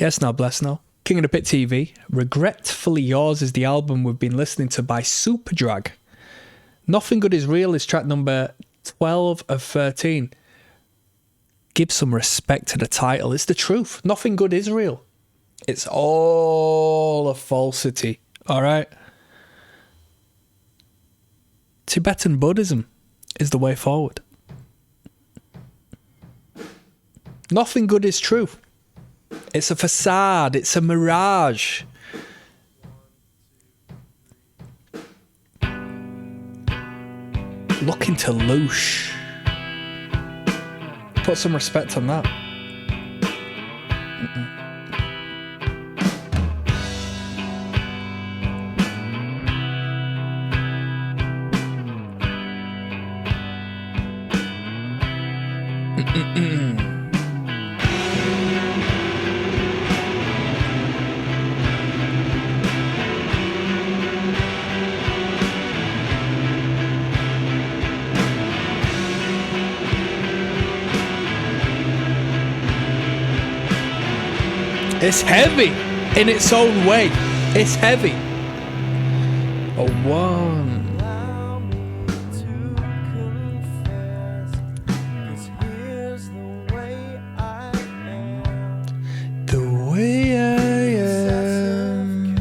Yes, now bless now. King of the Pit TV. Regretfully Yours is the album we've been listening to by Superdrag. Nothing Good Is Real is track number 12 of 13. Give some respect to the title. It's the truth. Nothing good is real. It's all a falsity. All right? Tibetan Buddhism is the way forward. Nothing good is true. It's a facade. It's a mirage. Looking to loosh. Put some respect on that. It's heavy in its own way. It's heavy. A one. The way I am.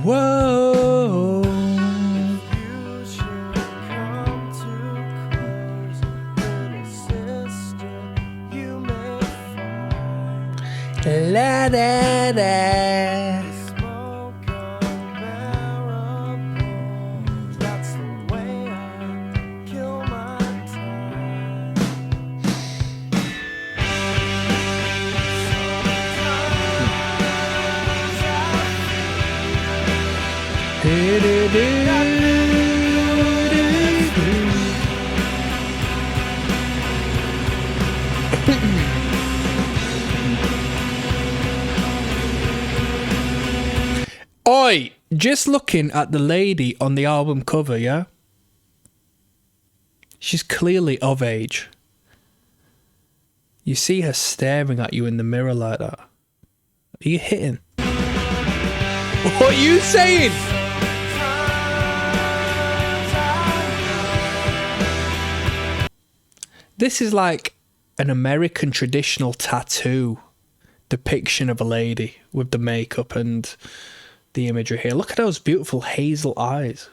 Whoa. La da da. That's the way I kill my time. Oi, just looking at the lady on the album cover, yeah? She's clearly of age. You see her staring at you in the mirror like that. Are you hitting? What are you saying? This is like an American traditional tattoo depiction of a lady with the makeup and the imagery here. Look at those beautiful hazel eyes.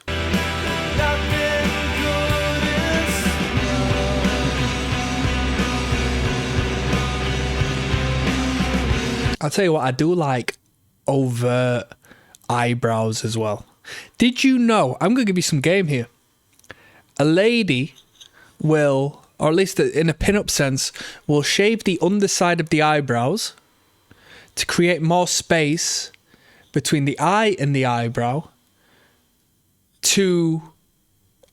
I'll tell you what, I do like overt eyebrows as well. Did you know, I'm going to give you some game here. A lady will, or at least in a pin-up sense, will shave the underside of the eyebrows to create more space between the eye and the eyebrow to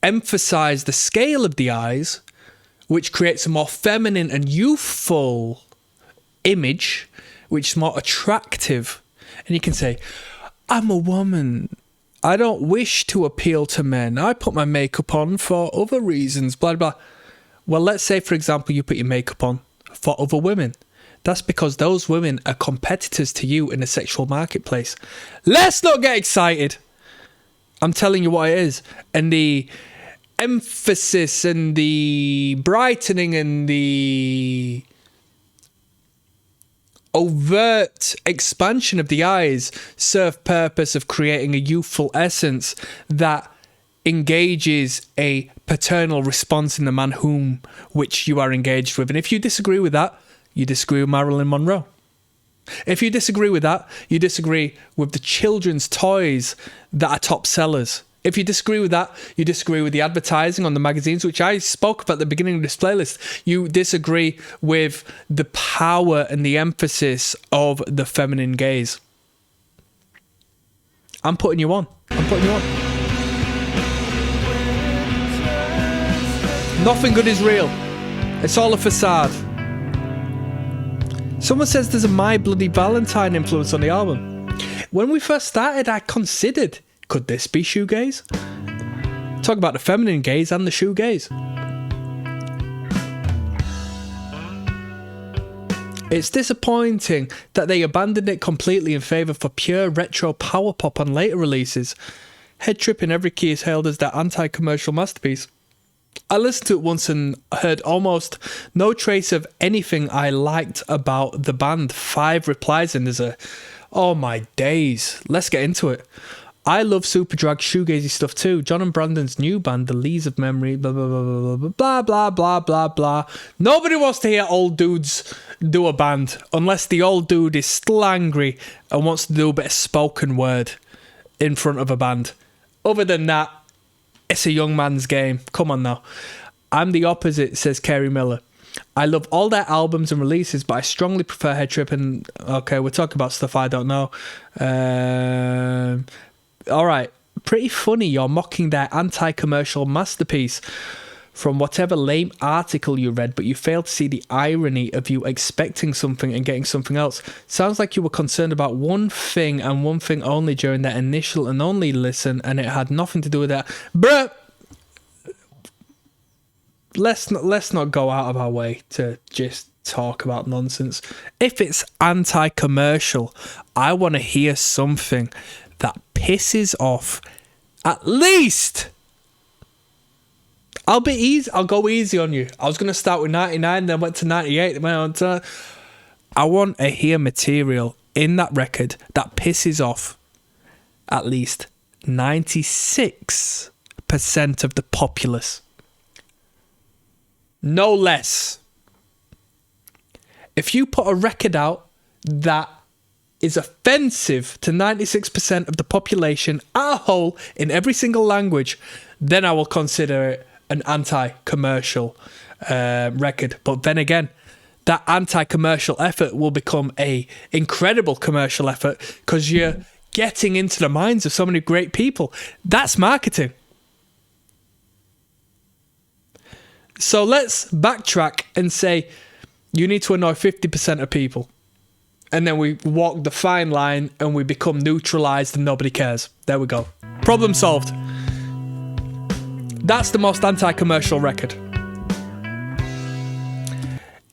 emphasize the scale of the eyes, which creates a more feminine and youthful image, which is more attractive. And you can say, I'm a woman. I don't wish to appeal to men. I put my makeup on for other reasons, blah, blah. Well, let's say, for example, you put your makeup on for other women. That's because those women are competitors to you in the sexual marketplace. Let's not get excited. I'm telling you what it is. And the emphasis and the brightening and the overt expansion of the eyes serve purpose of creating a youthful essence that engages a paternal response in the man which you are engaged with. And if you disagree with that, you disagree with Marilyn Monroe. If you disagree with that, you disagree with the children's toys that are top sellers. If you disagree with that, you disagree with the advertising on the magazines, which I spoke about at the beginning of this playlist. You disagree with the power and the emphasis of the feminine gaze. I'm putting you on. I'm putting you on. Nothing good is real. It's all a facade. Someone says there's a My Bloody Valentine influence on the album. When we first started, I considered, could this be shoegaze? Talk about the feminine gaze and the shoegaze. It's disappointing that they abandoned it completely in favour for pure retro power pop on later releases. Head Trip in every key is hailed as their anti-commercial masterpiece. I listened to it once and heard almost no trace of anything I liked about the band. 5 replies and there's a... Oh my days. Let's get into it. I love Superdrag shoegazy stuff too. John and Brandon's new band, The Lees of Memory, blah, blah, blah, blah, blah, blah, blah, blah, blah. Nobody wants to hear old dudes do a band unless the old dude is still angry and wants to do a bit of spoken word in front of a band. Other than that, it's a young man's game. Come on now. I'm the opposite, says Kerry Miller. I love all their albums and releases, but I strongly prefer Head Trip and... Okay, we're talking about stuff I don't know. Alright, pretty funny you're mocking their anti-commercial masterpiece from whatever lame article you read, but you failed to see the irony of you expecting something and getting something else. Sounds like you were concerned about one thing and one thing only during that initial and only listen, and it had nothing to do with that. Bruh! Let's not go out of our way to just talk about nonsense. If it's anti-commercial, I want to hear something that pisses off at least. I'll go easy on you. I was going to start with 99, then went to 98, then went on to... I want to hear material in that record that pisses off at least 96% of the populace. No less. If you put a record out that is offensive to 96% of the population as a whole in every single language, then I will consider it an anti-commercial record. But then again, that anti-commercial effort will become a incredible commercial effort because you're getting into the minds of so many great people. That's marketing. So let's backtrack and say you need to annoy 50% of people. And then we walk the fine line and we become neutralized and nobody cares. There we go. Problem solved. That's the most anti-commercial record.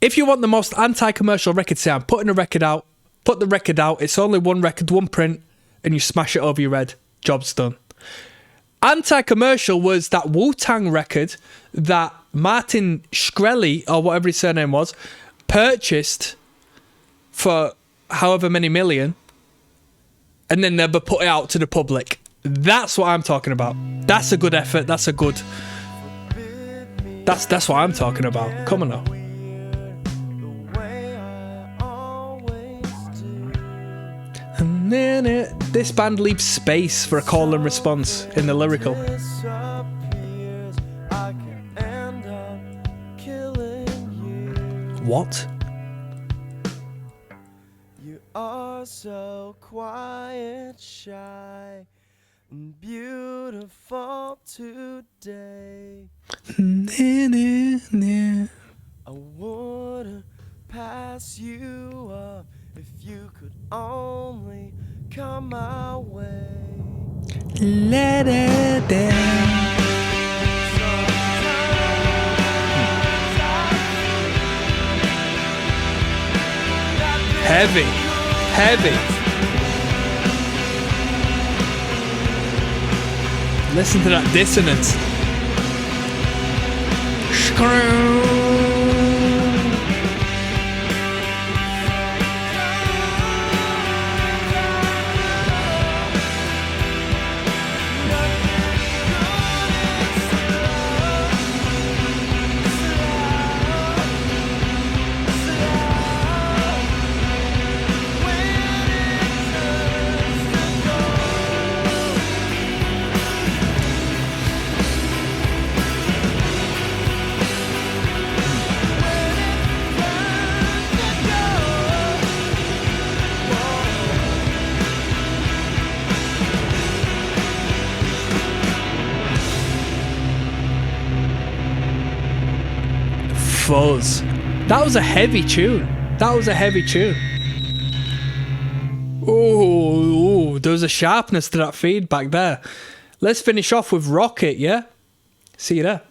If you want the most anti-commercial record, say I'm putting a record out, put the record out, it's only one record, one print, and you smash it over your head. Job's done. Anti-commercial was that Wu-Tang record that Martin Shkreli, or whatever his surname was, purchased for however many million and then never put it out to the public. That's what I'm talking about. That's a good effort. That's a good... That's what I'm talking about. Come on now. This band leaves space for a call and response in the lyrical. What? You are so quiet, shy, and beautiful today. I wouldn't pass you up if you could only come my way. Let it down. Heavy. Listen to that dissonance. Fuzz. That was a heavy tune. Ooh, there was a sharpness to that feedback there. Let's finish off with Rocket, yeah? See you there.